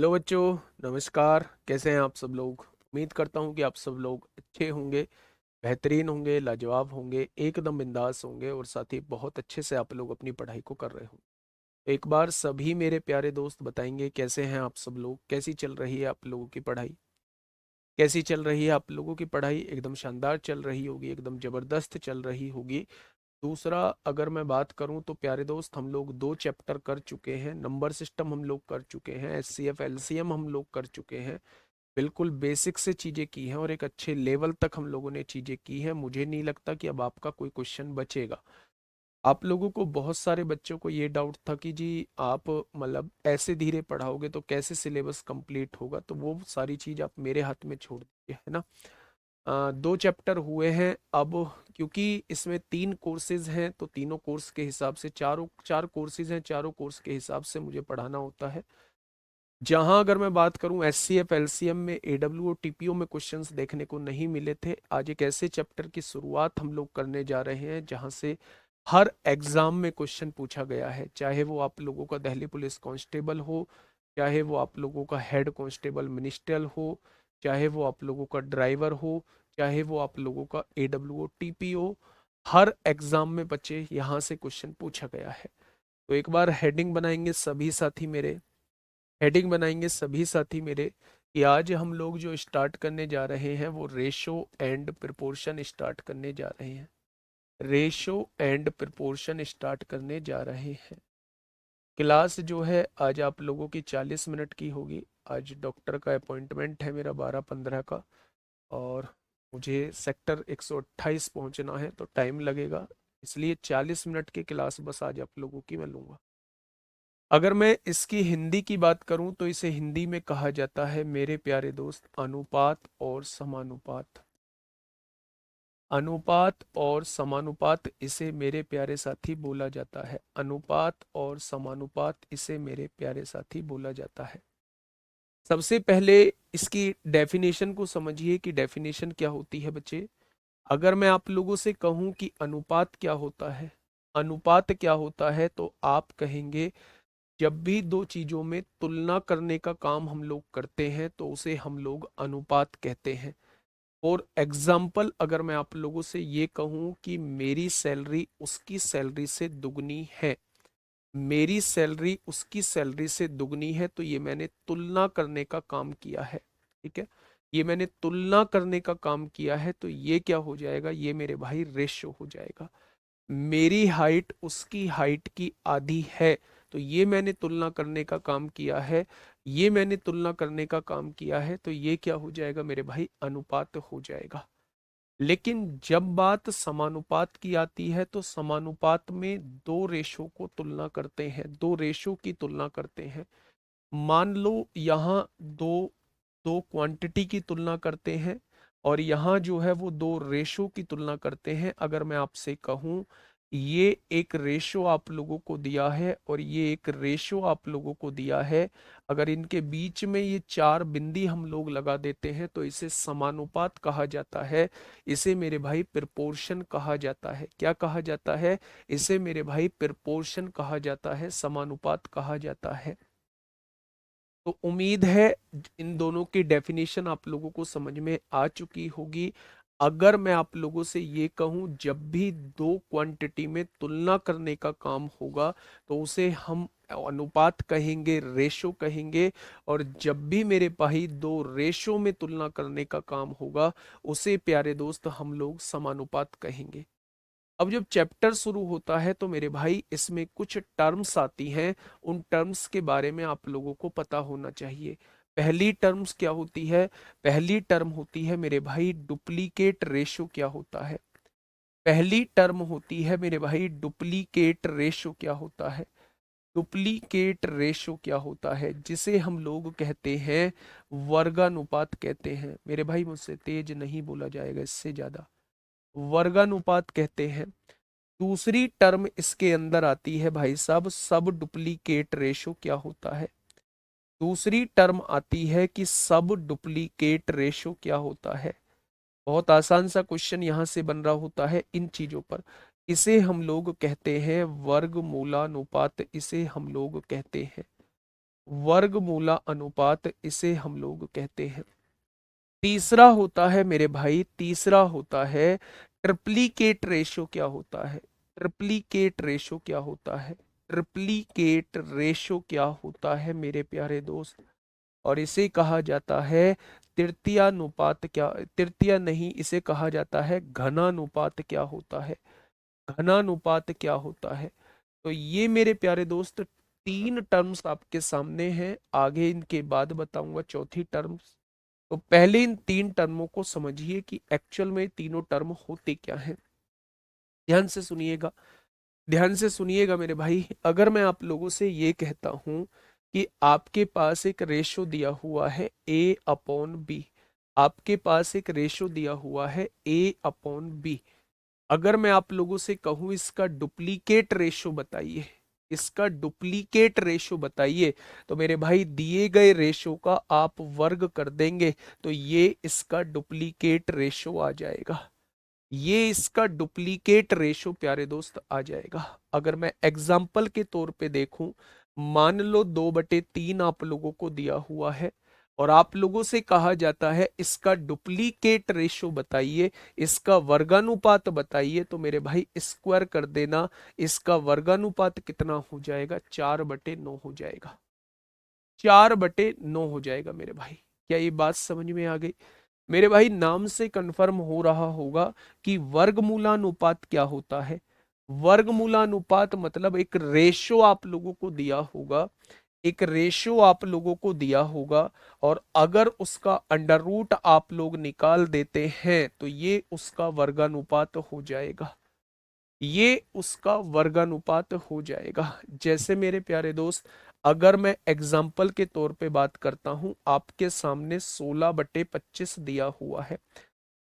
Hello बच्चों, नमस्कार। कैसे हैं आप सब लोग? उम्मीद करता हूं कि आप सब लोग अच्छे होंगे, बेहतरीन होंगे, लाजवाब होंगे, एकदम बिंदास होंगे और साथ ही बहुत अच्छे से आप लोग अपनी पढ़ाई को कर रहे होंगे। एक बार सभी मेरे प्यारे दोस्त बताएंगे कैसे हैं आप सब लोग, कैसी चल रही है आप लोगों की पढ़ाई? कैसी चल रही है आप लोगों की पढ़ाई? एकदम शानदार चल रही होगी, एकदम ज़बरदस्त चल रही होगी। दूसरा, अगर मैं बात करूं तो प्यारे दोस्त, हम लोग 2 चैप्टर कर चुके हैं। नंबर सिस्टम हम लोग कर चुके हैं, एचसीएफ एलसीएम हम लोग कर चुके हैं। बिल्कुल बेसिक से चीज़ें की हैं और एक अच्छे लेवल तक हम लोगों ने चीज़ें की हैं। मुझे नहीं लगता कि अब आपका कोई क्वेश्चन बचेगा। आप लोगों को, बहुत सारे बच्चों को ये डाउट था कि जी आप मतलब ऐसे धीरे पढ़ाओगे तो कैसे सिलेबस कंप्लीट होगा, तो वो सारी चीज़ आप मेरे हाथ में छोड़ दीजिए, है ना। 2 चैप्टर हुए हैं अब। क्योंकि इसमें 3 कोर्सेज हैं तो तीनों कोर्स के हिसाब से चारों चार कोर्सेज हैं, चारों कोर्स के हिसाब से मुझे पढ़ाना होता है। जहां अगर मैं बात करूं S C F L C M में, ए डब्ल्यू और टी पी ओ में क्वेश्चंस देखने को नहीं मिले थे, आज एक ऐसे चैप्टर की शुरुआत हम लोग करने जा रहे हैं जहां से हर एग्जाम में क्वेश्चन पूछा गया है। चाहे वो आप लोगों का दिल्ली पुलिस कांस्टेबल हो, चाहे वो आप लोगों का हेड कांस्टेबल मिनिस्ट्रियल हो, चाहे वो आप लोगों का ड्राइवर हो, चाहे वो आप लोगों का A W O T P O, हर एग्जाम में बच्चे यहाँ से क्वेश्चन पूछा गया है। तो एक बार हेडिंग बनाएंगे सभी साथी मेरे, हेडिंग बनाएंगे सभी साथी मेरे, कि आज हम लोग जो स्टार्ट करने जा रहे हैं वो रेशो एंड प्रोपोर्शन स्टार्ट करने जा रहे हैं। रेशो एंड प्रोपोर्शन स्टार्ट करने जा रहे हैं। क्लास जो है आज आप लोगों की 40 मिनट की होगी। आज डॉक्टर का अपॉइंटमेंट है मेरा 12:15 का, और मुझे सेक्टर 128 पहुंचना है तो टाइम लगेगा, इसलिए 40 मिनट की क्लास बस आज आप लोगों की मैं लूँगा। अगर मैं इसकी हिंदी की बात करूं तो इसे हिंदी में कहा जाता है मेरे प्यारे दोस्त अनुपात और समानुपात। अनुपात और समानुपात इसे मेरे प्यारे साथी बोला जाता है। अनुपात और समानुपात इसे मेरे प्यारे साथी बोला जाता है। सबसे पहले इसकी डेफिनेशन को समझिए कि डेफिनेशन क्या होती है बच्चे। अगर मैं आप लोगों से कहूं कि अनुपात क्या होता है, अनुपात क्या होता है, तो आप कहेंगे जब भी दो चीजों में तुलना करने का काम हम लोग करते हैं तो उसे हम लोग अनुपात कहते हैं। और एग्जाम्पल, अगर मैं आप लोगों से ये कहूं कि मेरी सैलरी उसकी सैलरी से दुगनी है, मेरी सैलरी उसकी सैलरी से दुगनी है, तो ये मैंने तुलना करने का काम किया है। ठीक है, ये मैंने तुलना करने का काम किया है, तो ये क्या हो जाएगा, ये मेरे भाई रेशो हो जाएगा। मेरी हाइट उसकी हाइट की आधी है, तो ये मैंने तुलना करने का काम किया है, ये मैंने तुलना करने का काम किया है, तो ये क्या हो जाएगा मेरे भाई, अनुपात हो जाएगा। लेकिन जब बात समानुपात की आती है तो समानुपात में दो रेशो को तुलना करते हैं, दो रेशो की तुलना करते हैं। मान लो यहाँ दो दो क्वांटिटी की तुलना करते हैं, और यहाँ जो है वो दो रेशो की तुलना करते हैं। अगर मैं आपसे कहूँ ये एक रेशो आप लोगों को दिया है और ये एक रेशो आप लोगों को दिया है, अगर इनके बीच में ये चार बिंदी हम लोग लगा देते हैं तो इसे समानुपात कहा जाता है। इसे मेरे भाई प्रोपोर्शन कहा जाता है। क्या कहा जाता है? इसे मेरे भाई प्रोपोर्शन कहा जाता है, समानुपात कहा जाता है। तो उम्मीद है इन दोनों की डेफिनेशन आप लोगों को समझ में आ चुकी होगी। अगर मैं आप लोगों से ये कहूं जब भी दो क्वांटिटी में तुलना करने का काम होगा तो उसे हम अनुपात कहेंगे, रेशो कहेंगे। और जब भी मेरे भाई दो रेशो में तुलना करने का काम होगा उसे प्यारे दोस्त हम लोग समानुपात कहेंगे। अब जब चैप्टर शुरू होता है तो मेरे भाई इसमें कुछ टर्म्स आती हैं, उन टर्म्स के बारे में आप लोगों को पता होना चाहिए। पहली टर्म्स क्या होती है? पहली टर्म होती है मेरे भाई डुप्लीकेट रेशो। क्या होता है? पहली टर्म होती है मेरे भाई डुप्लीकेट रेशो। क्या होता है? डुप्लीकेट रेशो क्या होता है? जिसे हम लोग कहते हैं वर्गानुपात कहते हैं। मेरे भाई मुझसे तेज नहीं बोला जाएगा, इससे ज्यादा। वर्गानुपात कहते हैं। दूसरी टर्म इसके अंदर आती है भाई साहब सब डुप्लीकेट रेशो। क्या होता है? दूसरी टर्म आती है कि सब डुप्लीकेट रेशो क्या होता है। बहुत आसान सा क्वेश्चन यहां से बन रहा होता है इन चीजों पर। इसे हम लोग कहते हैं वर्गमूलानुपात, इसे हम लोग कहते हैं वर्गमूला अनुपात इसे हम लोग कहते हैं। तीसरा होता है मेरे भाई, तीसरा होता है ट्रिप्लीकेट रेशो। क्या होता है ट्रिप्लीकेट रेशो? क्या होता है ट्रिप्लीकेट रेशो? क्या होता है मेरे प्यारे दोस्त? और इसे कहा जाता है तृतीयानुपात। क्या? तृतीया नहीं, इसे कहा जाता है घनानुपात। क्या होता है घनानुपात? क्या होता है? तो ये मेरे प्यारे दोस्त तीन टर्म्स आपके सामने हैं, आगे इनके बाद बताऊंगा चौथी टर्म्स। तो पहले इन तीन टर्मों को समझिए कि एक्चुअल में तीनों टर्म होते क्या हैं। ध्यान से सुनिएगा, ध्यान से सुनिएगा मेरे भाई। अगर मैं आप लोगों से ये कहता हूं कि आपके पास एक रेशो दिया हुआ है ए अपॉन बी, आपके पास एक रेशो दिया हुआ है ए अपॉन बी, अगर मैं आप लोगों से कहूं इसका डुप्लीकेट रेशो बताइए, इसका डुप्लीकेट रेशो बताइए, तो मेरे भाई दिए गए रेशो का आप वर्ग कर देंगे तो ये इसका डुप्लीकेट रेशो आ जाएगा। ये इसका डुप्लीकेट रेशो प्यारे दोस्त आ जाएगा। अगर मैं एग्जाम्पल के तौर पे देखूं, मान लो 2/3 आप लोगों को दिया हुआ है और आप लोगों से कहा जाता है इसका डुप्लीकेट रेशो बताइए, इसका वर्गानुपात बताइए, तो मेरे भाई स्क्वायर कर देना। इसका वर्गानुपात कितना हो जाएगा? 4/9 हो जाएगा। 4/9 हो जाएगा मेरे भाई। क्या ये बात समझ में आ गई? मेरे भाई नाम से कंफर्म हो रहा होगा कि वर्गमूलानुपात क्या होता है। वर्गमूलानुपात मतलब एक रेशो आप लोगों को दिया होगा, एक रेशो आप लोगों को दिया होगा, और अगर उसका अंडर रूट आप लोग निकाल देते हैं तो ये उसका वर्गानुपात हो जाएगा, ये उसका वर्गानुपात हो जाएगा। जैसे मेरे प्यारे दोस्त, अगर मैं एग्जाम्पल के तौर पे बात करता हूं, आपके सामने 16/25 दिया हुआ है,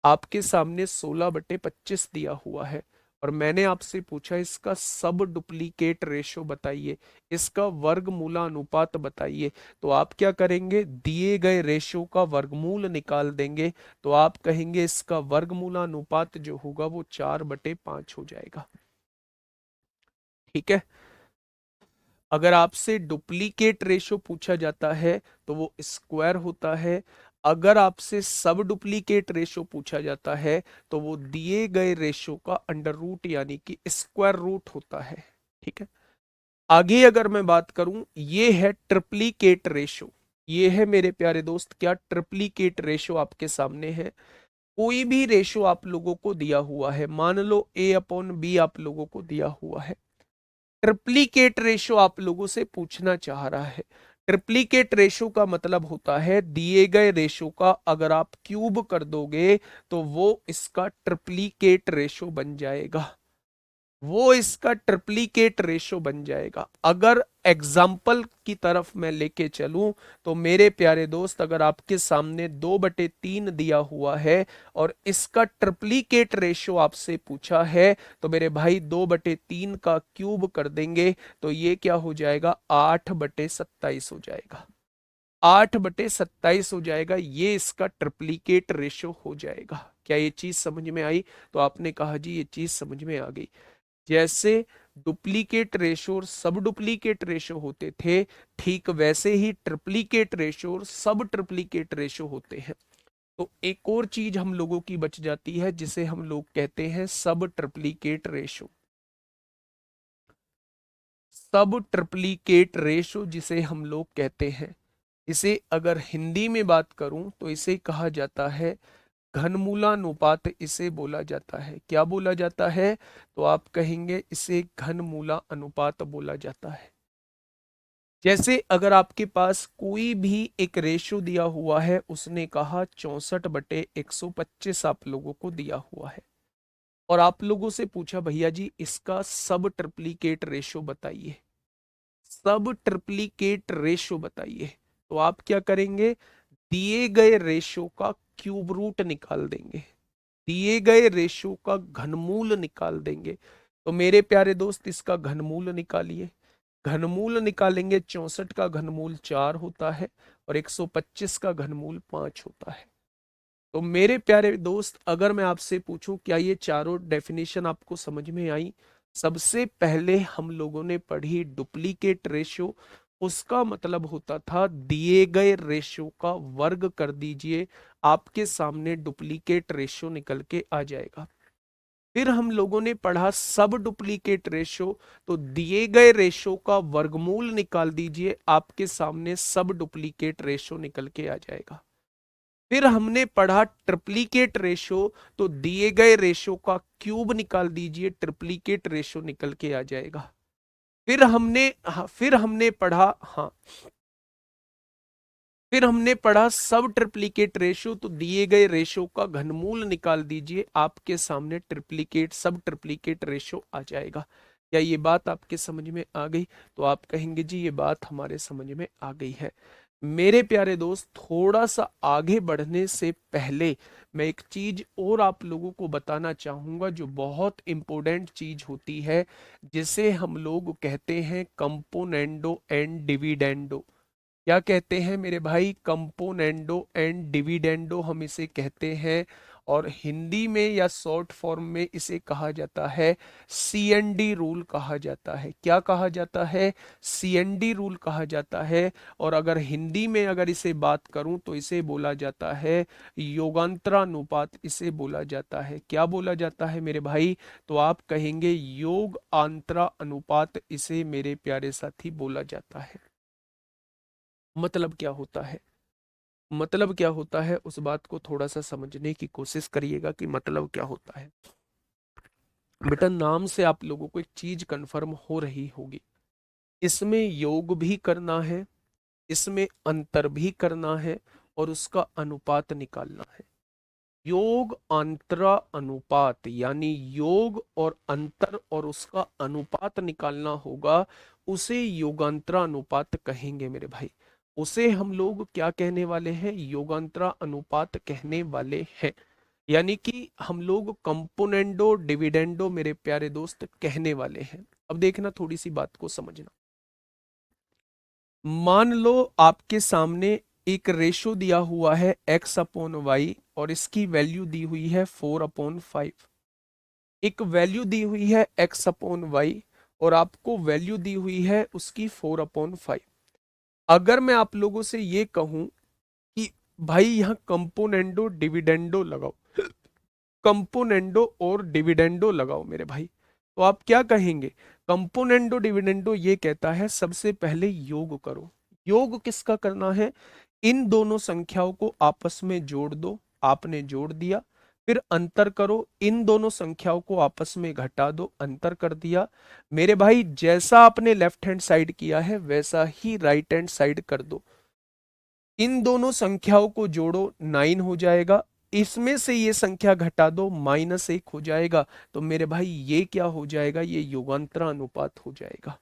आपके सामने 16/25 दिया हुआ है, और मैंने आपसे पूछा इसका सब डुप्लीकेट रेशो बताइए, इसका वर्गमूला अनुपात बताइए, तो आप क्या करेंगे? दिए गए रेशो का वर्गमूल निकाल देंगे, तो आप कहेंगे इसका वर्गमूला अनुपात जो होगा वो 4/5 हो जाएगा। ठीक है। अगर आपसे डुप्लीकेट रेशो पूछा जाता है तो वो स्क्वायर होता है, अगर आपसे सब डुप्लीकेट रेशो पूछा जाता है तो वो दिए गए रेशो का अंडर रूट यानी कि स्क्वायर रूट होता है। ठीक है। आगे अगर मैं बात करूं, ये है ट्रिप्लीकेट रेशो। ये है मेरे प्यारे दोस्त क्या? ट्रिप्लीकेट रेशो आपके सामने है। कोई भी रेशो आप लोगों को दिया हुआ है, मान लो ए अपॉन बी आप लोगों को दिया हुआ है, ट्रिप्लीकेट रेशो आप लोगों से पूछना चाह रहा है। ट्रिप्लीकेट रेशो का मतलब होता है दिए गए रेशो का अगर आप क्यूब कर दोगे तो वो इसका ट्रिप्लीकेट रेशो बन जाएगा, वो इसका ट्रिप्लीकेट रेशो बन जाएगा। अगर एग्जाम्पल की तरफ मैं लेके चलूं तो मेरे प्यारे दोस्त, अगर आपके सामने 2/3 दिया हुआ है और इसका ट्रिप्लीकेट रेशो आपसे पूछा है, तो मेरे भाई 2/3 का क्यूब कर देंगे तो ये क्या हो जाएगा? 8/27 हो जाएगा। 8/27 हो जाएगा, ये इसका ट्रिप्लीकेट रेशो हो जाएगा। क्या ये चीज समझ में आई? तो आपने कहा जी ये चीज समझ में आ गई। जैसे डुप्लीकेट रेशो और सब डुप्लीकेट रेशो होते थे, ठीक वैसे ही ट्रिप्लीकेट रेशो और सब ट्रिप्लीकेट रेशो होते हैं। तो एक और चीज हम लोगों की बच जाती है जिसे हम लोग कहते हैं सब ट्रिप्लीकेट रेशो। सब ट्रिप्लीकेट रेशो जिसे हम लोग कहते हैं, इसे अगर हिंदी में बात करूं तो इसे कहा जाता है घनमूलानुपात, इसे बोला जाता है। क्या बोला जाता है? तो आप कहेंगे इसे घनमूला अनुपात बोला जाता है। जैसे अगर आपके पास कोई भी एक रेशो दिया हुआ है, उसने कहा 64/125 आप लोगों को दिया हुआ है, और आप लोगों से पूछा भैया जी इसका सब ट्रिप्लीकेट रेशो बताइए, सब ट्रिप्लीकेट रेशो बताइए, तो आप क्या करेंगे? दिए गए रेशो का क्यूब रूट निकाल देंगे, दिए गए रेशो का घनमूल निकाल देंगे। तो मेरे प्यारे दोस्त इसका घनमूल निकालिए। घनमूल निकालेंगे, 64 का घनमूल 4 होता है और 125 का घनमूल 5 होता है। तो मेरे प्यारे दोस्त, अगर मैं आपसे पूछूं क्या ये चारों डेफिनेशन आपको समझ में आई? सबसे पहले हम लोगों ने पढ़ी डुप्लीकेट रेशियो, उसका मतलब होता था दिए गए रेशो का वर्ग कर दीजिए, आपके सामने डुप्लीकेट रेशो निकल के आ जाएगा। फिर हम लोगों ने पढ़ा सब डुप्लीकेट रेशो, तो दिए गए रेशो का वर्गमूल निकाल दीजिए, आपके सामने सब डुप्लीकेट रेशो निकल के आ जाएगा। फिर हमने पढ़ा ट्रिप्लीकेट रेशो, तो दिए गए रेशो का क्यूब निकाल दीजिए, ट्रिप्लीकेट रेशो निकल के आ जाएगा। फिर हमने पढ़ा, हाँ, फिर हमने पढ़ा सब ट्रिप्लीकेट रेशो, तो दिए गए रेशो का घनमूल निकाल दीजिए, आपके सामने ट्रिप्लीकेट सब ट्रिप्लीकेट रेशो आ जाएगा। क्या ये बात आपके समझ में आ गई? तो आप कहेंगे जी ये बात हमारे समझ में आ गई है। मेरे प्यारे दोस्त, थोड़ा सा आगे बढ़ने से पहले मैं एक चीज और आप लोगों को बताना चाहूंगा, जो बहुत इंपॉर्टेंट चीज होती है, जिसे हम लोग कहते हैं कंपोनेंडो एंड डिविडेंडो। क्या कहते हैं मेरे भाई? कंपोनेंडो एंड डिविडेंडो हम इसे कहते हैं, और हिंदी में या शॉर्ट फॉर्म में इसे कहा जाता है सीएनडी रूल कहा जाता है। क्या कहा जाता है? सीएनडी रूल कहा जाता है। और अगर हिंदी में अगर इसे बात करूं तो इसे बोला जाता है योगांतरानुपात, इसे बोला जाता है। क्या बोला जाता है मेरे भाई? तो आप कहेंगे योग आंतरा अनुपात, इसे मेरे प्यारे साथी बोला जाता है। मतलब क्या होता है? मतलब क्या होता है, उस बात को थोड़ा सा समझने की कोशिश करिएगा कि मतलब क्या होता है। बेटा, नाम से आप लोगों को एक चीज कंफर्म हो रही होगी, इसमें योग भी करना है, इसमें अंतर भी करना है, और उसका अनुपात निकालना है। योग अंतरा अनुपात, यानी योग और अंतर और उसका अनुपात निकालना होगा, उसे योगांतरा अनुपात कहेंगे मेरे भाई। उसे हम लोग क्या कहने वाले हैं? योगांतरा अनुपात कहने वाले हैं। यानी कि हम लोग कंपोनेंडो डिविडेंडो मेरे प्यारे दोस्त कहने वाले हैं। अब देखना, थोड़ी सी बात को समझना। मान लो आपके सामने एक रेशो दिया हुआ है x अपॉन वाई, और इसकी वैल्यू दी हुई है 4/5। एक वैल्यू दी हुई है x अपॉन वाई, और आपको वैल्यू दी हुई है उसकी 4/5। अगर मैं आप लोगों से ये कहूं कि भाई यहां कंपोनेंडो डिविडेंडो लगाओ, कंपोनेंडो और डिविडेंडो लगाओ मेरे भाई, तो आप क्या कहेंगे? कंपोनेंडो डिविडेंडो ये कहता है सबसे पहले योग करो। योग किसका करना है? इन दोनों संख्याओं को आपस में जोड़ दो, आपने जोड़ दिया। फिर अंतर करो, इन दोनों संख्याओं को आपस में घटा दो, अंतर कर दिया। मेरे भाई, जैसा आपने लेफ्ट हैंड साइड किया है वैसा ही राइट हैंड साइड कर दो। इन दोनों संख्याओं को जोड़ो, 9 हो जाएगा। इसमें से ये संख्या घटा दो, -1 हो जाएगा। तो मेरे भाई ये क्या हो जाएगा? ये योगांतरा अनुपात हो जाएगा।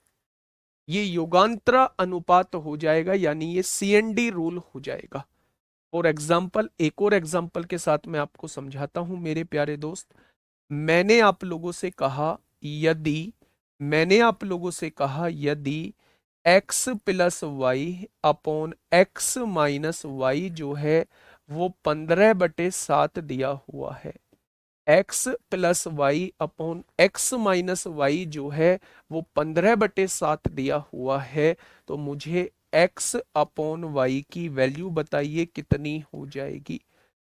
ये योगांतरा अनुपात हो जाएगा, यानी ये सीएनडी रूल हो जाएगा। फॉर एग्जाम्पल, एक और एग्जाम्पल के साथ मैं आपको समझाता हूं मेरे प्यारे दोस्त। मैंने आप लोगों से कहा यदि मैंने आप लोगों से कहा यदि x plus y upon x minus y जो है वो 15/7 दिया हुआ है। x plus y upon x minus y जो है वो 15/7 दिया हुआ है। तो मुझे x अपॉन वाई की वैल्यू बताइए कितनी हो जाएगी?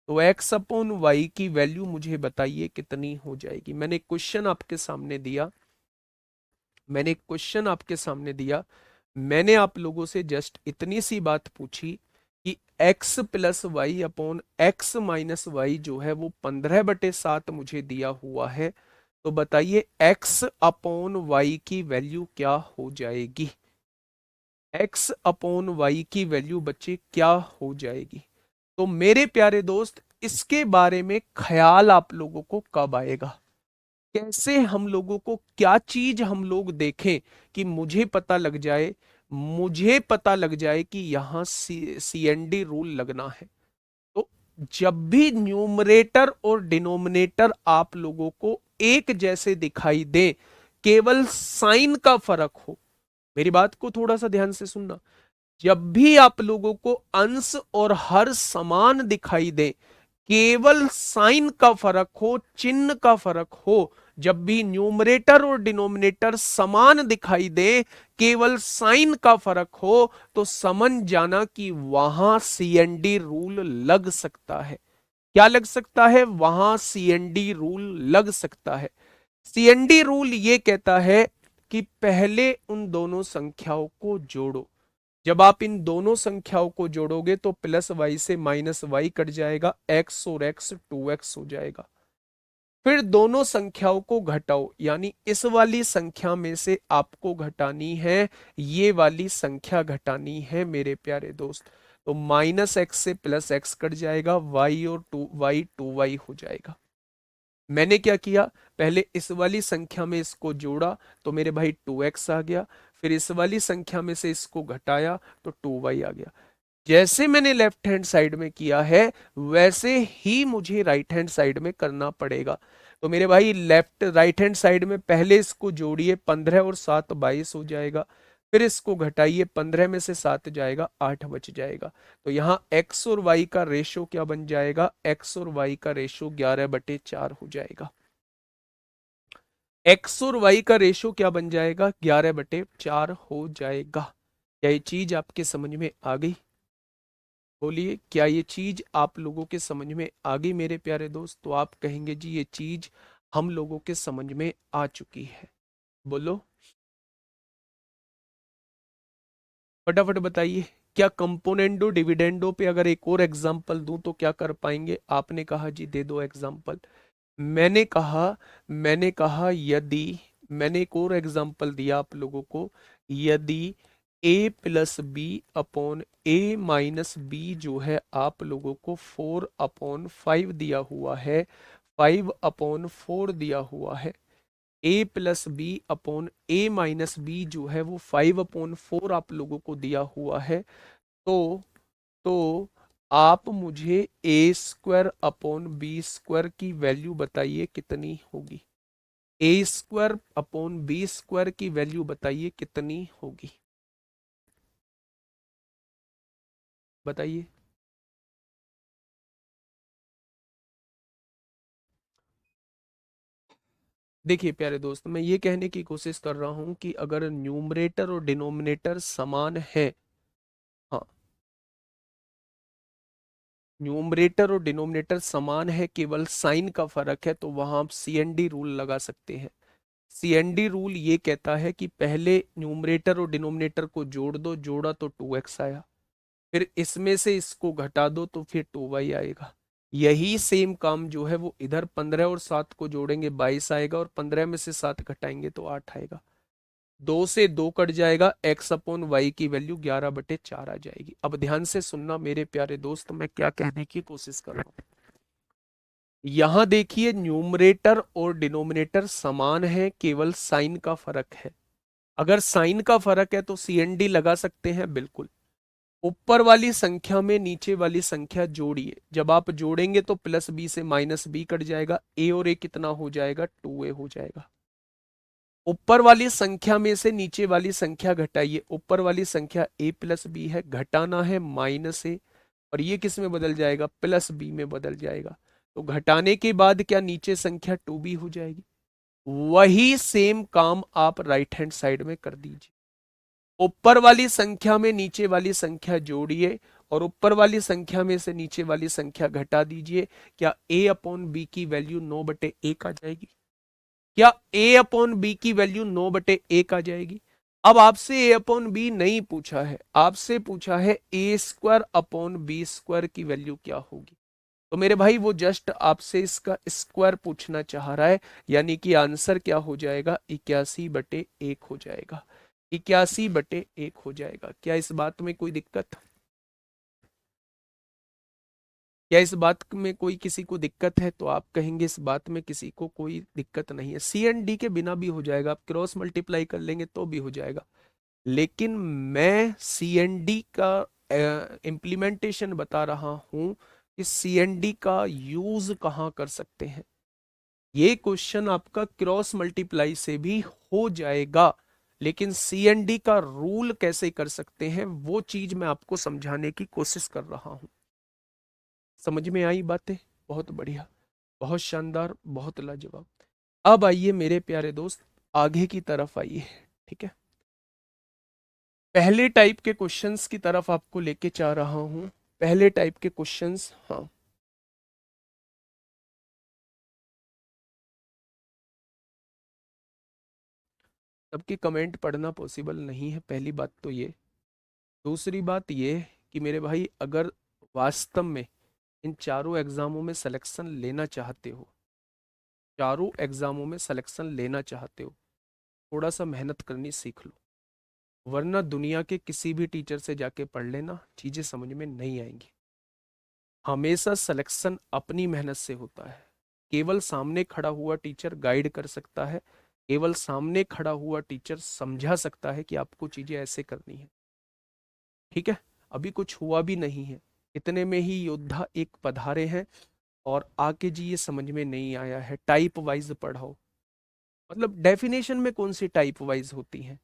तो x अपॉन वाई की वैल्यू मुझे बताइए कितनी हो जाएगी? मैंने एक क्वेश्चन आपके सामने दिया। मैंने आप लोगों से जस्ट इतनी सी बात पूछी कि x plus y upon x minus y जो है वो 15/7 मुझे दिया हुआ है। तो बताइए x अपॉन वाई की वैल्यू क्या हो जाएगी? x अपॉन वाई की वैल्यू बच्चे क्या हो जाएगी? तो मेरे प्यारे दोस्त, इसके बारे में ख्याल आप लोगों को कब आएगा? कैसे हम लोगों को क्या चीज हम लोग देखें कि मुझे पता लग जाए कि यहां सीएनडी रूल लगना है? तो जब भी न्यूमरेटर और डिनोमिनेटर आप लोगों को एक जैसे दिखाई दे, केवल साइन का फर्क हो, मेरी बात को थोड़ा सा ध्यान से सुनना। जब भी आप लोगों को अंश और हर समान दिखाई दे, केवल साइन का फर्क हो, चिन्ह का फर्क हो, जब भी न्यूमरेटर और डिनोमिनेटर समान दिखाई दे, केवल साइन का फर्क हो, तो समझ जाना कि वहां सीएनडी रूल लग सकता है। क्या लग सकता है? वहां सीएनडी रूल लग सकता है। सीएनडी रूल ये कहता है कि पहले उन दोनों संख्याओं को जोड़ो। जब आप इन दोनों संख्याओं को जोड़ोगे तो प्लस वाई से माइनस वाई कट जाएगा, एक्स और एक्स 2x हो जाएगा। फिर दोनों संख्याओं को घटाओ, यानी इस वाली संख्या में से आपको घटानी है, ये वाली संख्या घटानी है मेरे प्यारे दोस्त। तो माइनस एक्स से प्लस एक्स कट जाएगा, वाई और टू वाई हो जाएगा। मैंने क्या किया, पहले इस वाली संख्या में इसको जोड़ा तो मेरे भाई 2x आ गया, फिर इस वाली संख्या में से इसको घटाया तो 2y आ गया। जैसे मैंने लेफ्ट हैंड साइड में किया है वैसे ही मुझे राइट हैंड साइड में करना पड़ेगा। तो मेरे भाई लेफ्ट राइट हैंड साइड में पहले इसको जोड़िए, 15 और 7 22 हो जाएगा, फिर इसको घटाइए, 15 में से 7 जाएगा, 8 बच जाएगा। तो यहाँ x और y का रेशो क्या बन जाएगा, x और y का रेशो 11/4 हो जाएगा। x और y का रेशो क्या बन जाएगा, 11/4 हो जाएगा। क्या ये चीज आपके समझ में आ गई? बोलिए, क्या ये चीज आप लोगों के समझ में आ गई मेरे प्यारे दोस्त? तो आप कहेंगे जी ये चीज हम लोगों के समझ में आ चुकी है। बोलो फटाफट बताइए। क्या कंपोनेंडो डिविडेंडो पे अगर एक और एग्जांपल दूं तो क्या कर पाएंगे? आपने कहा जी दे दो एग्जांपल। मैंने कहा मैंने कहा यदि, मैंने एक और एग्जांपल दिया आप लोगों को, यदि a plus b upon a minus b जो है आप लोगों को 4/5 दिया हुआ है, 5/4 दिया हुआ है, a plus b upon a minus b जो है वो 5/4 आप लोगों को दिया हुआ है, तो तो आप मुझे a² अपॉन b² की वैल्यू बताइए कितनी होगी। a² अपॉन b² की वैल्यू बताइए कितनी होगी, बताइए। देखिए प्यारे दोस्त, मैं ये कहने की कोशिश कर रहा हूं कि अगर न्यूमरेटर और डिनोमिनेटर समान है, हाँ, न्यूमरेटर और डिनोमिनेटर समान है, केवल साइन का फर्क है, तो वहां आप सीएनडी रूल लगा सकते हैं। सीएनडी रूल ये कहता है कि पहले न्यूमरेटर और डिनोमिनेटर को जोड़ दो, जोड़ा तो 2x आया, फिर इसमें से इसको घटा दो तो फिर 2y आएगा। यही सेम काम जो है वो इधर 15 और 7 को जोड़ेंगे 22 आएगा, और 15 में से 7 घटाएंगे तो 8 आएगा। 2 से 2 कट जाएगा, x अपॉन वाई की वैल्यू 11/4 आ जाएगी। अब ध्यान से सुनना मेरे प्यारे दोस्त, मैं क्या कहने की कोशिश कर रहा हूं। यहां देखिए न्यूमरेटर और डिनोमिनेटर समान है, केवल साइन का फर्क है। अगर साइन का फर्क है तो सीएनडी लगा सकते हैं, बिल्कुल। ऊपर वाली संख्या में नीचे वाली संख्या जोड़िए, जब आप जोड़ेंगे तो प्लस बी से माइनस बी कट जाएगा, ए और ए कितना हो जाएगा, 2a हो जाएगा। ऊपर वाली संख्या में से नीचे वाली संख्या घटाइए, ऊपर वाली संख्या a प्लस बी है, घटाना है माइनस ए, और ये किस में बदल जाएगा, प्लस बी में बदल जाएगा। तो घटाने के बाद क्या नीचे संख्या 2b हो जाएगी। वही सेम काम आप राइट हैंड साइड में कर दीजिए। ऊपर वाली संख्या में नीचे वाली संख्या जोड़िए, और ऊपर वाली संख्या में से नीचे वाली संख्या घटा दीजिए। क्या a अपॉन बी की वैल्यू 9/1 आ जाएगी? क्या a अपॉन बी की वैल्यू 9/1 आ जाएगी? अब आपसे a अपॉन बी नहीं पूछा है, आपसे पूछा है a² अपॉन b² की वैल्यू क्या होगी। तो मेरे भाई वो जस्ट आपसे इसका स्क्वायर पूछना चाह रहा है, यानी कि आंसर क्या हो जाएगा, 81/1 हो जाएगा। 81/1 हो जाएगा। क्या इस बात में कोई दिक्कत? क्या इस बात में कोई किसी को दिक्कत है? तो आप कहेंगे इस बात में किसी को कोई दिक्कत नहीं है, सी एंड डी के बिना भी हो जाएगा, आप क्रॉस मल्टीप्लाई कर लेंगे तो भी हो जाएगा। लेकिन मैं सी एंड डी का इम्प्लीमेंटेशन बता रहा हूं कि सी एंड डी का यूज कहां कर सकते हैं। ये क्वेश्चन आपका क्रॉस मल्टीप्लाई से भी हो जाएगा, लेकिन सी एंड डी का रूल कैसे कर सकते हैं वो चीज मैं आपको समझाने की कोशिश कर रहा हूं। समझ में आई बातें? बहुत बढ़िया, बहुत शानदार, बहुत लाजवाब। अब आइए मेरे प्यारे दोस्त, आगे की तरफ आइए। ठीक है, पहले टाइप के क्वेश्चंस की तरफ आपको लेके जा रहा हूं। पहले टाइप के क्वेश्चंस, हाँ। सबके कमेंट पढ़ना पॉसिबल नहीं है, पहली बात तो ये। दूसरी बात ये कि मेरे भाई, अगर वास्तव में इन चारों एग्जामों में सिलेक्शन लेना चाहते हो, चारों एग्जामों में सिलेक्शन लेना चाहते हो, थोड़ा सा मेहनत करनी सीख लो, वरना दुनिया के किसी भी टीचर से जाके पढ़ लेना, चीजें समझ में नहीं आएंगी। हमेशा सिलेक्शन अपनी मेहनत से होता है। केवल सामने खड़ा हुआ टीचर गाइड कर सकता है, केवल सामने खड़ा हुआ टीचर समझा सकता है कि आपको चीजें ऐसे करनी है। ठीक है, अभी कुछ हुआ भी नहीं है, इतने में ही योद्धा एक पधारे हैं, और आके जी ये समझ में नहीं आया है, टाइप वाइज पढ़ाओ। मतलब डेफिनेशन में कौन सी टाइप वाइज होती है?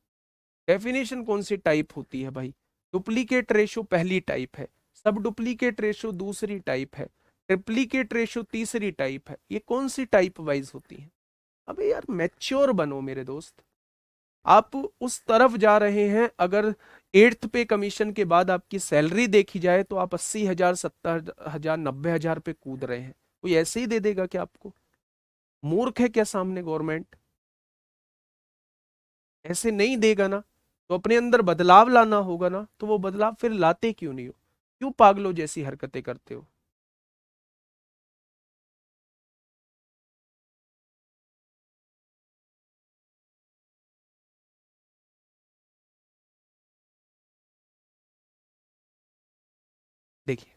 डेफिनेशन कौन सी टाइप होती है भाई? डुप्लीकेट रेशो पहली टाइप है, सब डुप्लीकेट रेशो दूसरी टाइप है, ट्रिप्लीकेट रेशो तीसरी टाइप है। ये कौन सी टाइप वाइज होती है? अबे यार मैच्योर बनो मेरे दोस्त। आप उस तरफ जा रहे हैं, अगर एट्थ पे कमीशन के बाद आपकी सैलरी देखी जाए तो आप 80,000, 70,000, 90,000 पे कूद रहे हैं। कोई ऐसे ही दे देगा क्या आपको? मूर्ख है क्या सामने गवर्नमेंट? ऐसे नहीं देगा ना। तो अपने अंदर बदलाव लाना होगा ना, तो वो बदलाव फिर लाते क्यों नहीं हो? क्यों पागलों जैसी हरकतें करते हो? देखिए,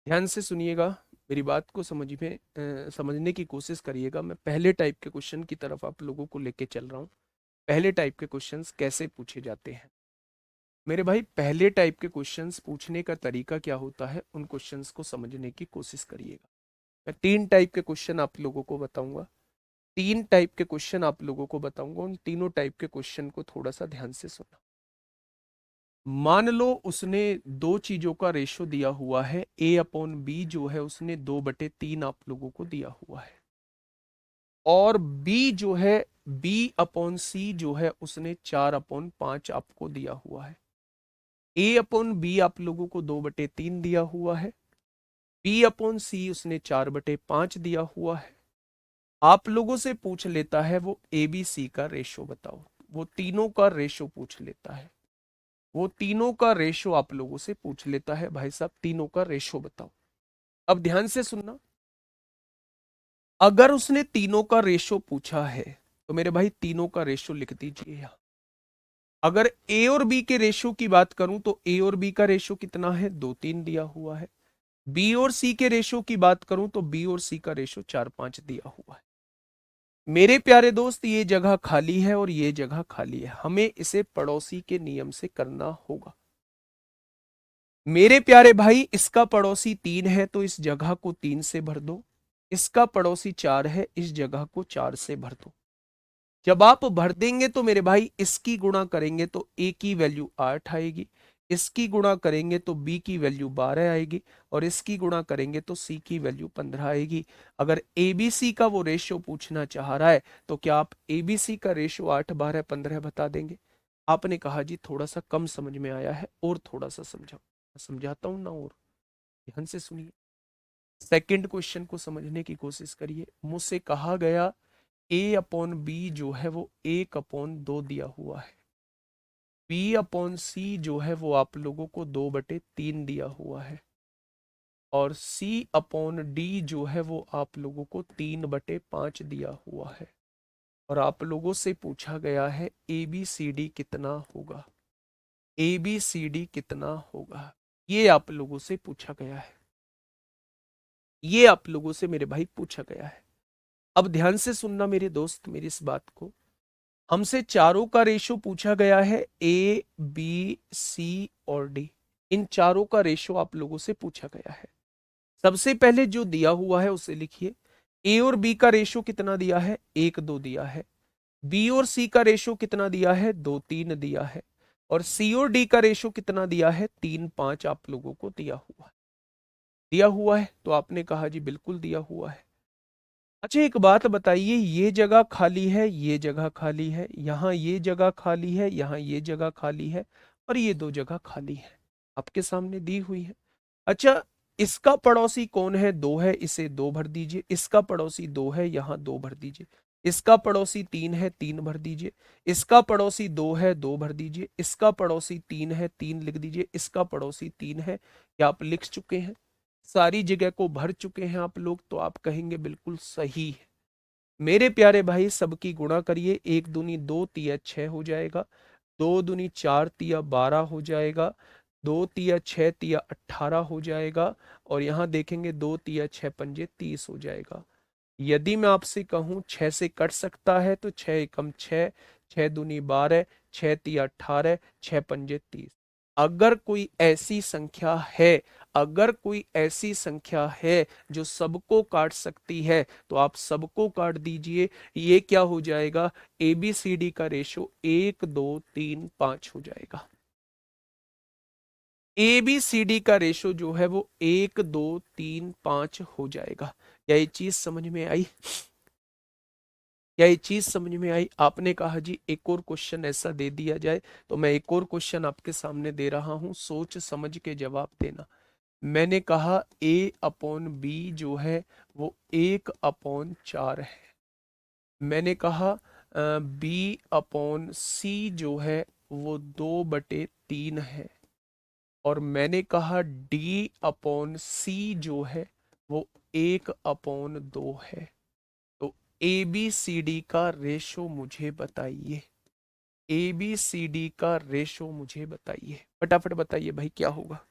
ध्यान से सुनिएगा, मेरी बात को समझने की कोशिश करिएगा। मैं पहले टाइप के क्वेश्चन की तरफ आप लोगों को लेके चल रहा हूँ। पहले टाइप के क्वेश्चंस कैसे पूछे जाते हैं मेरे भाई? पहले टाइप के क्वेश्चंस पूछने का तरीका क्या होता है, उन क्वेश्चंस को समझने की कोशिश करिएगा। मैं तीन टाइप के क्वेश्चन आप लोगों को बताऊंगा, तीन टाइप के क्वेश्चन आप लोगों को बताऊंगा, उन तीनों टाइप के क्वेश्चन को थोड़ा सा ध्यान से सुनना। मान लो उसने दो चीजों का रेशो दिया हुआ है, A/B जो है उसने 2/3 आप लोगों को दिया हुआ है, और B जो है, B/C जो है उसने 4/5 आपको दिया हुआ है। A/B आप लोगों को 2/3 दिया हुआ है, B/C उसने 4/5 दिया हुआ है। आप लोगों से पूछ लेता है वो ABC का रेशो बताओ, वो तीनों का रेशो पूछ लेता है, वो तीनों का रेशो आप लोगों से पूछ लेता है, भाई साहब तीनों का रेशो बताओ। अब ध्यान से सुनना, अगर उसने तीनों का रेशो पूछा है तो मेरे भाई तीनों का रेशो लिख दीजिए यहां। अगर ए और बी के रेशो की बात करूं तो ए और बी का रेशो कितना है? 2-3 दिया हुआ है। बी और सी के रेशो की बात करूं तो बी और सी का रेशो 4-5 दिया हुआ है। मेरे प्यारे दोस्त, ये जगह खाली है और ये जगह खाली है, हमें इसे पड़ोसी के नियम से करना होगा। मेरे प्यारे भाई, इसका पड़ोसी 3 है तो इस जगह को 3 से भर दो, इसका पड़ोसी 4 है, इस जगह को 4 से भर दो। जब आप भर देंगे तो मेरे भाई इसकी गुणा करेंगे तो ए की वैल्यू 8 आएगी, इसकी गुणा करेंगे तो बी की वैल्यू 12 आएगी, और इसकी गुणा करेंगे तो सी की वैल्यू 15 आएगी। अगर एबीसी का वो रेशियो पूछना चाह रहा है तो क्या आप एबीसी का रेशियो 8, 12, 15 बता देंगे? आपने कहा जी थोड़ा सा कम समझ में आया है, और थोड़ा सा समझाओ। समझाता हूं ना, और ध्यान से सुनिए। सेकंड क्वेश्चन को समझने की कोशिश करिए। मुझसे कहा गया A/B जो है वो 1/2 दिया हुआ है, B/C जो है वो आप लोगों को 2/3 दिया हुआ है, और C/D जो है वो आप लोगों को 3/5 दिया हुआ है। और आप लोगों से पूछा गया है ABCD कितना होगा, ABCD कितना होगा, ये आप लोगों से पूछा गया है, ये आप लोगों से मेरे भाई पूछा गया है। अब ध्यान से सुनना मेरे दोस्त मेरी इस बात को। हमसे चारों का रेशो पूछा गया है, A, B, C और D। इन चारों का रेशो आप लोगों से पूछा गया है। सबसे पहले जो दिया हुआ है उसे लिखिए। ए और बी का रेशो कितना दिया है? 1-2 दिया है। बी और सी का रेशो कितना दिया है? 2-3 दिया है। और सी और डी का रेशो कितना दिया है? 3-5 आप लोगों को दिया हुआ है। दिया हुआ है? तो आपने कहा जी बिल्कुल दिया हुआ है। अच्छा एक बात बताइए, ये जगह खाली है, ये जगह खाली है, यहाँ ये जगह खाली है, यहाँ ये जगह खाली है, और ये दो जगह खाली है, आपके सामने दी हुई है। अच्छा, इसका पड़ोसी कौन है? दो है, इसे दो भर दीजिए। इसका पड़ोसी दो है, यहाँ दो भर दीजिए। इसका पड़ोसी तीन है, तीन भर दीजिए। इसका पड़ोसी दो है, दो भर दीजिए। इसका पड़ोसी तीन है, तीन लिख दीजिए। इसका पड़ोसी तीन है, क्या आप लिख चुके हैं? सारी जगह को भर चुके हैं आप लोग, तो आप कहेंगे बिल्कुल सही है। मेरे प्यारे भाई, सबकी गुणा करिए। एक दूनी दो, तिया छह हो जाएगा। दो दूनी चार, तिया 12 हो जाएगा। दो तिया छह, तिया 18 हो जाएगा। और यहाँ देखेंगे दो तिया छह पंजे 30 हो जाएगा। यदि मैं आपसे कहूं 6 से कट सकता है तो 6 एकम 6, 6 दूनी 12, 6 तिया 18, 6 पंजे 30। अगर कोई ऐसी संख्या है, अगर कोई ऐसी संख्या है जो सबको काट सकती है, तो आप सबको काट दीजिए। ये क्या हो जाएगा? ए बी सी डी का रेशो 1 2 3 5 हो जाएगा। ए बी सी डी का रेशो जो है वो 1 2 3 5 हो जाएगा। क्या ये चीज समझ में आई? क्या ये चीज समझ में आई? आपने कहा जी एक और क्वेश्चन ऐसा दे दिया जाए, तो मैं एक और क्वेश्चन आपके सामने दे रहा हूं, सोच समझ के जवाब देना। मैंने कहा ए अपॉन बी जो है वो 1/4 है। मैंने कहा बी अपॉन सी जो है वो 2/3 है। और मैंने कहा डी अपॉन सी जो है वो 1/2 है। तो ए बी सी डी का रेशो मुझे बताइए। ए बी सी डी का रेशो मुझे बताइए, फटाफट बताइए भाई क्या होगा।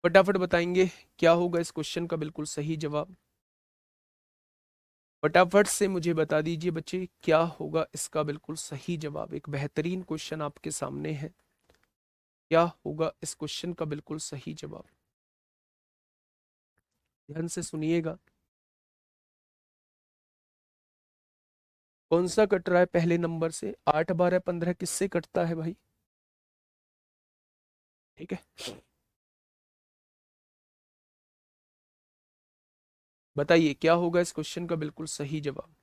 फटाफट बताएंगे क्या होगा इस क्वेश्चन का बिल्कुल सही जवाब। फटाफट से मुझे बता दीजिए बच्चे, क्या होगा इसका बिल्कुल सही जवाब। एक बेहतरीन क्वेश्चन आपके सामने है, क्या होगा इस क्वेश्चन का बिल्कुल सही जवाब? ध्यान से सुनिएगा। कौन सा कट रहा है पहले नंबर से? 8 12 15 किससे कटता है भाई? ठीक है, बताइए क्या होगा इस क्वेश्चन का बिल्कुल सही जवाब।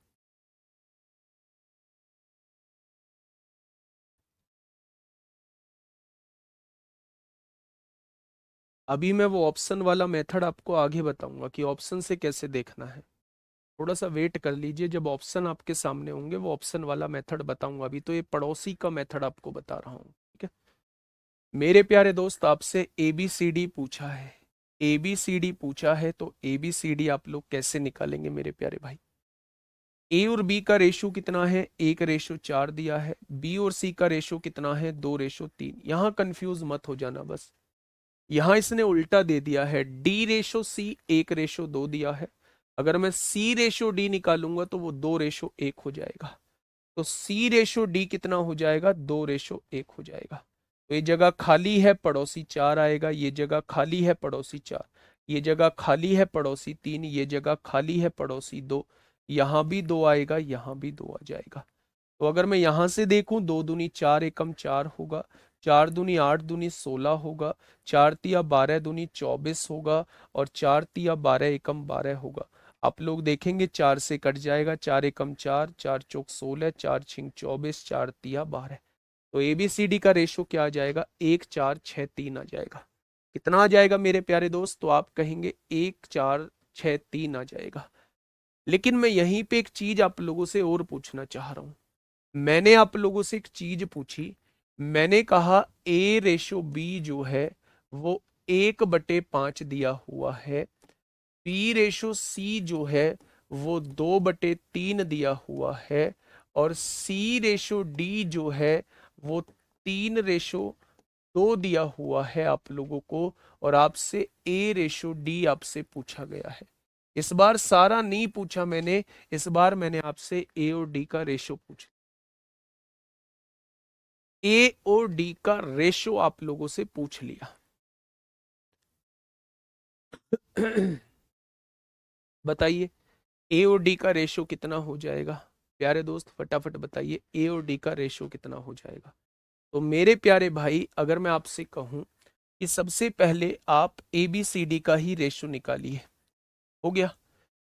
अभी मैं वो ऑप्शन वाला मेथड आपको आगे बताऊंगा कि ऑप्शन से कैसे देखना है। थोड़ा सा वेट कर लीजिए, जब ऑप्शन आपके सामने होंगे वो ऑप्शन वाला मेथड बताऊंगा। अभी तो ये पड़ोसी का मेथड आपको बता रहा हूँ, ठीक है। मेरे प्यारे दोस्त, आपसे ए बी सी डी पूछा है। ए बी सी डी पूछा है तो ए बी सी डी आप लोग कैसे निकालेंगे मेरे प्यारे भाई? ए और बी का रेशो कितना है? 1/4 दिया है। बी और सी का रेशो कितना है? 2/3। यहां कंफ्यूज मत हो जाना बस। यहां इसने उल्टा दे दिया है, D/C 1/2 दिया है। अगर मैं C/D निकालूंगा तो वो 2/1 हो जाएगा। तो C/D कितना हो जाएगा? 2/1 हो जाएगा। तो ये जगह खाली है, पड़ोसी 4 आएगा। ये जगह खाली है, पड़ोसी 4। ये जगह खाली है, पड़ोसी 3। ये जगह खाली है, पड़ोसी 2। यहां भी 2 आएगा, यहां भी 2 आ जाएगा। तो अगर मैं यहां से देखूं, 2 दूनी 4 एकम 4 होगा। 4 दूनी 8 दूनी 16 होगा। 4 तिया 12 दूनी 24 होगा। और 4 तिया 12 एकम 12 होगा। आप लोग देखेंगे 4 से कट जाएगा। 4 एकम 4, 4 चौक 16, 4 छिंग 24, 4 तिया 12। तो एबीसीडी का रेशो क्या आ जाएगा? 1 4 6 3 आ जाएगा। कितना आ जाएगा मेरे प्यारे दोस्त? तो आप कहेंगे 1 4 6 3 आ जाएगा। लेकिन मैं यहीं पे एक चीज आप लोगों से और पूछना चाह रहा हूं। मैंने आप लोगों से एक चीज पूछी। मैंने कहा A/B जो है वो 1/5 दिया हुआ है। B/C जो है वो 2/3 दिया हुआ है। और C/D जो है वो 3/2 दिया हुआ है आप लोगों को। और आपसे A/D आपसे पूछा गया है। इस बार सारा नहीं पूछा मैंने, इस बार मैंने आपसे A और D का रेशो पूछा। ए और डी का रेशो आप लोगों से पूछ लिया। बताइए ए और डी का रेशो कितना हो जाएगा? प्यारे दोस्त फटाफट बताइए, ए और डी का रेशो कितना हो जाएगा? तो मेरे प्यारे भाई, अगर मैं आपसे कहूं कि सबसे पहले आप ABCD का ही रेशो निकालिए। हो गया,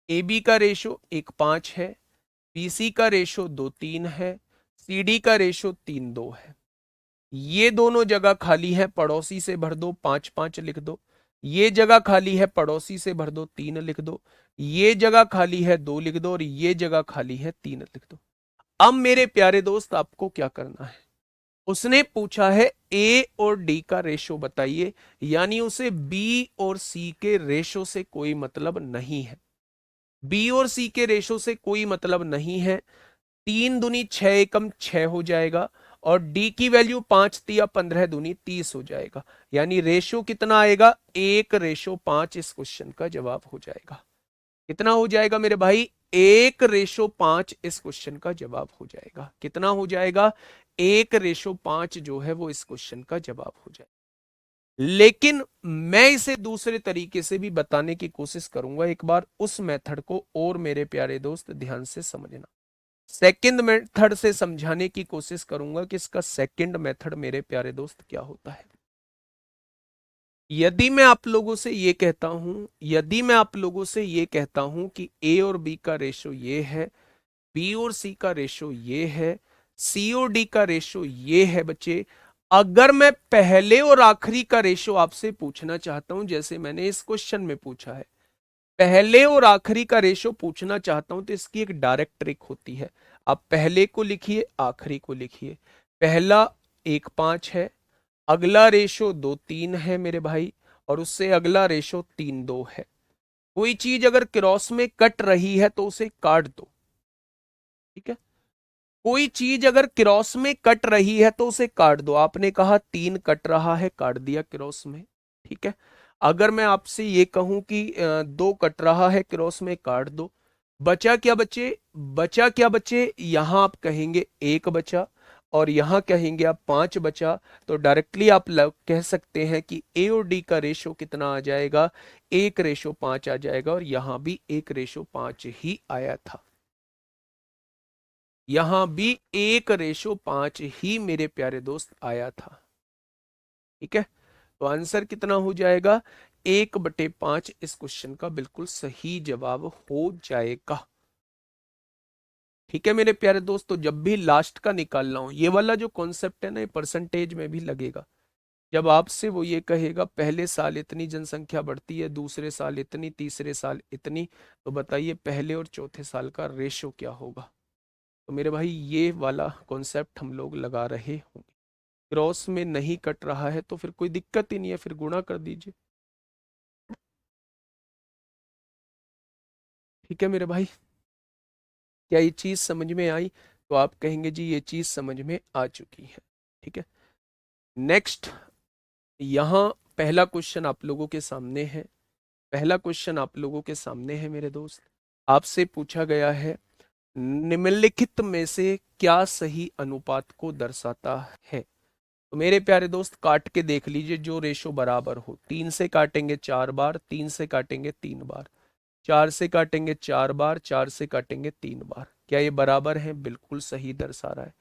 AB का रेशो 1:5 है, BC का रेशो 2:3 है, CD का रेशो 3:2 है। ये दोनों जगह खाली है, पड़ोसी से भर दो, 5:5 लिख दो। ये जगह खाली है, पड़ोसी से भर दो, 3 लिख दो। ये जगह खाली है, 2 लिख दो, और ये जगह खाली है, 3 लिख दो। अब मेरे प्यारे दोस्त आपको क्या करना है, उसने पूछा है A और D का रेशो बताइए, यानी उसे B और C के रेशो से कोई मतलब नहीं है। B और C के रेशो से कोई मतलब नहीं है। 3 दूनी 6 एकम 6 हो जाएगा, और D की वैल्यू 5 तिया 15 दूनी 30 हो जाएगा। यानी रेशो कितना आएगा, 1:5। इस क्वेश्चन का जवाब हो जाएगा। कितना हो जाएगा मेरे भाई, 1:5 इस क्वेश्चन का जवाब हो जाएगा। कितना हो जाएगा, 1:5 जो है वो इस क्वेश्चन का जवाब हो जाएगा। लेकिन मैं इसे दूसरे तरीके से भी बताने की कोशिश करूंगा। एक बार उस मेथड को और मेरे प्यारे दोस्त ध्यान से समझना। सेकंड मेथड से समझाने की कोशिश करूंगा कि इसका सेकंड मेथड मेरे प्यारे दोस्त क्या होता है। यदि मैं आप लोगों से ये कहता हूं, यदि मैं आप लोगों से ये कहता हूं कि A और B का रेशो ये है, B और C का रेशो ये है, C और D का रेशो ये है बच्चे। अगर मैं पहले और आखिरी का रेशो आपसे पूछना चाहता हूं, जैसे मैंने इस क्वेश्चन में पूछा है, पहले और आखिरी का रेशो पूछना चाहता हूं, तो इसकी एक डायरेक्ट ट्रिक होती है। आप पहले को लिखिए, आखिरी को लिखिए। पहला 1:5 है, अगला रेशो 2:3 है मेरे भाई, और उससे अगला रेशो 3:2 है। कोई चीज अगर क्रॉस में कट रही है तो उसे काट दो, ठीक है। कोई चीज अगर क्रॉस में कट रही है तो उसे काट दो। आपने कहा 3 कट रहा है, काट दिया क्रॉस में, ठीक है। अगर मैं आपसे ये कहूं कि 2 कट रहा है क्रॉस में, काट दो। बचा क्या बचे, बचा क्या बचे, यहां आप कहेंगे 1 बचा, और यहां कहेंगे आप 5 बचा। तो डायरेक्टली आप कह सकते हैं कि A और D का रेशो कितना आ जाएगा, 1:5 आ जाएगा, और यहां भी 1:5 ही आया था। यहां भी 1:5 ही मेरे प्यारे दोस्त आया था, ठीक है। तो आंसर कितना हो जाएगा, 1/5 इस क्वेश्चन का बिल्कुल सही जवाब हो जाएगा। ठीक है मेरे प्यारे दोस्त, तो जब भी लास्ट का निकालना हो, ये वाला जो कॉन्सेप्ट है ना, ये परसेंटेज में भी लगेगा। जब आपसे वो ये कहेगा पहले साल इतनी जनसंख्या बढ़ती है, दूसरे साल इतनी, तीसरे साल इतनी, तो बताइए पहले और चौथे साल का रेशो क्या होगा। तो मेरे भाई ये वाला कॉन्सेप्ट हम लोग लगा रहे होंगे। क्रॉस में नहीं कट रहा है तो फिर कोई दिक्कत ही नहीं है, फिर गुणा कर दीजिए। ठीक है मेरे भाई, क्या ये चीज समझ में आई? तो आप कहेंगे जी ये चीज समझ में आ चुकी है, ठीक है। नेक्स्ट, यहां पहला क्वेश्चन आप लोगों के सामने है। पहला क्वेश्चन आप लोगों के सामने है मेरे दोस्त। आपसे पूछा गया है, निम्नलिखित में से क्या सही अनुपात को दर्शाता है। तो मेरे प्यारे दोस्त काट के देख लीजिए, जो रेशो बराबर हो। 3 से काटेंगे 4 बार, 3 से काटेंगे 3 बार, 4 से काटेंगे 4 बार, 4 से काटेंगे 3 बार। क्या ये बराबर है? बिल्कुल सही दर्शा रहा है।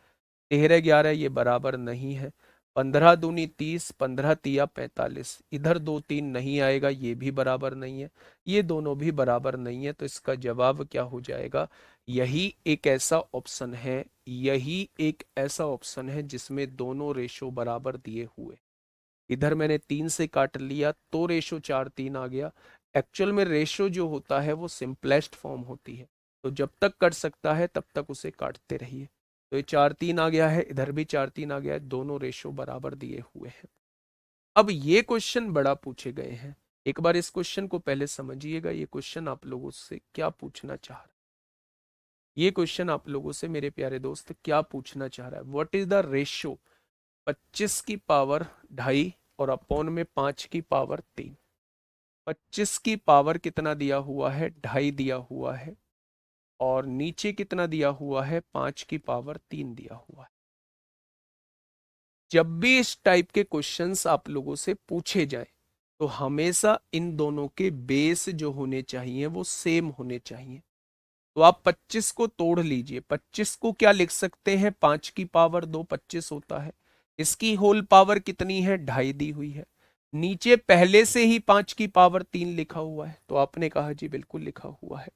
13 11 ये बराबर नहीं है। 15 दूनी 30, 15 तिया 45, इधर 2 3 नहीं आएगा, ये भी बराबर नहीं है। ये दोनों भी बराबर नहीं है, तो इसका जवाब क्या हो जाएगा? यही एक ऐसा ऑप्शन है, यही एक ऐसा ऑप्शन है जिसमें दोनों रेशो बराबर दिए हुए। इधर मैंने 3 से काट लिया तो रेशो 4:3 आ गया। एक्चुअल में रेशो जो होता है वो सिंपलेस्ट फॉर्म होती है, तो जब तक कट सकता है तब तक उसे काटते रहिए। तो ये 4:3 आ गया है, इधर भी 4:3 आ गया है, दोनों रेशो बराबर दिए हुए हैं। अब ये क्वेश्चन बड़ा पूछे गए हैं। एक बार इस क्वेश्चन को पहले समझिएगा, ये क्वेश्चन आप लोगों से क्या पूछना चाह रहा है। ये क्वेश्चन आप लोगों से मेरे प्यारे दोस्त क्या पूछना चाह रहा है, व्हाट इज द रेशियो 25 की पावर 2.5 और अपॉन में 5 की पावर 3। 25 की पावर कितना दिया हुआ है, 2.5 दिया हुआ है, और नीचे कितना दिया हुआ है, 5 की पावर 3 दिया हुआ है। जब भी इस टाइप के क्वेश्चंस आप लोगों से पूछे जाए, तो हमेशा इन दोनों के बेस जो होने चाहिए वो सेम होने चाहिए। तो आप 25 को तोड़ लीजिए। 25 को क्या लिख सकते हैं, 5 की पावर 2 25 होता है। इसकी होल पावर कितनी है, 2.5 दी हुई है। नीचे पहले से ही 5 की पावर 3 लिखा हुआ है, तो आपने कहा जी बिल्कुल लिखा हुआ है।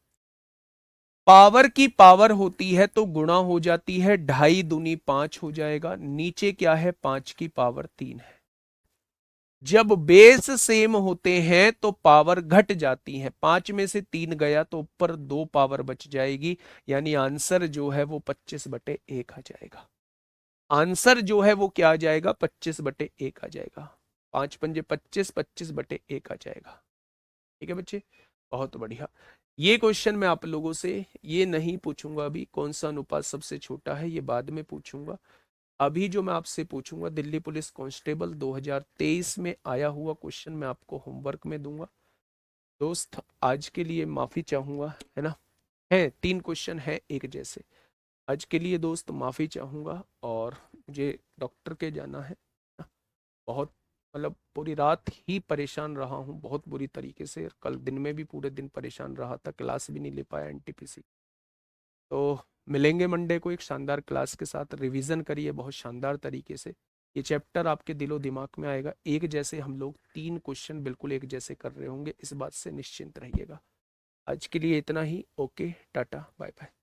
पावर की पावर होती है तो गुणा हो जाती है, 2.5 दूनी 5 हो जाएगा। नीचे क्या है, 5 की पावर 3 है। जब बेस सेम होते हैं तो पावर घट जाती है, 5 में से 3 गया तो ऊपर 2 पावर बच जाएगी, यानी आंसर जो है वो 25/1 आ जाएगा। आंसर जो है वो क्या आ जाएगा, 25/1 आ जाएगा। 5 पंजे 25, 25/1 आ जाएगा। ठीक है बच्चे, बहुत बढ़िया। ये क्वेश्चन मैं आप लोगों से ये नहीं पूछूंगा अभी, कौन सा अनुपात सबसे छोटा है, ये बाद में पूछूंगा। अभी जो मैं आपसे पूछूंगा, दिल्ली पुलिस कांस्टेबल 2023 में आया हुआ क्वेश्चन मैं आपको होमवर्क में दूंगा। दोस्त आज के लिए माफी चाहूंगा, है ना, है 3 क्वेश्चन है एक जैसे। आज के लिए दोस्त माफी चाहूंगा, और मुझे डॉक्टर के जाना है। बहुत मतलब पूरी रात ही परेशान रहा हूँ, बहुत बुरी तरीके से। कल दिन में भी पूरे दिन परेशान रहा था, क्लास भी नहीं ले पाया एनटीपीसी। तो मिलेंगे मंडे को एक शानदार क्लास के साथ। रिवीजन करिए बहुत शानदार तरीके से, ये चैप्टर आपके दिलो दिमाग में आएगा। एक जैसे हम लोग 3 क्वेश्चन बिल्कुल एक जैसे कर रहे होंगे, इस बात से निश्चिंत रहिएगा। आज के लिए इतना ही। ओके, टाटा, बाय बाय।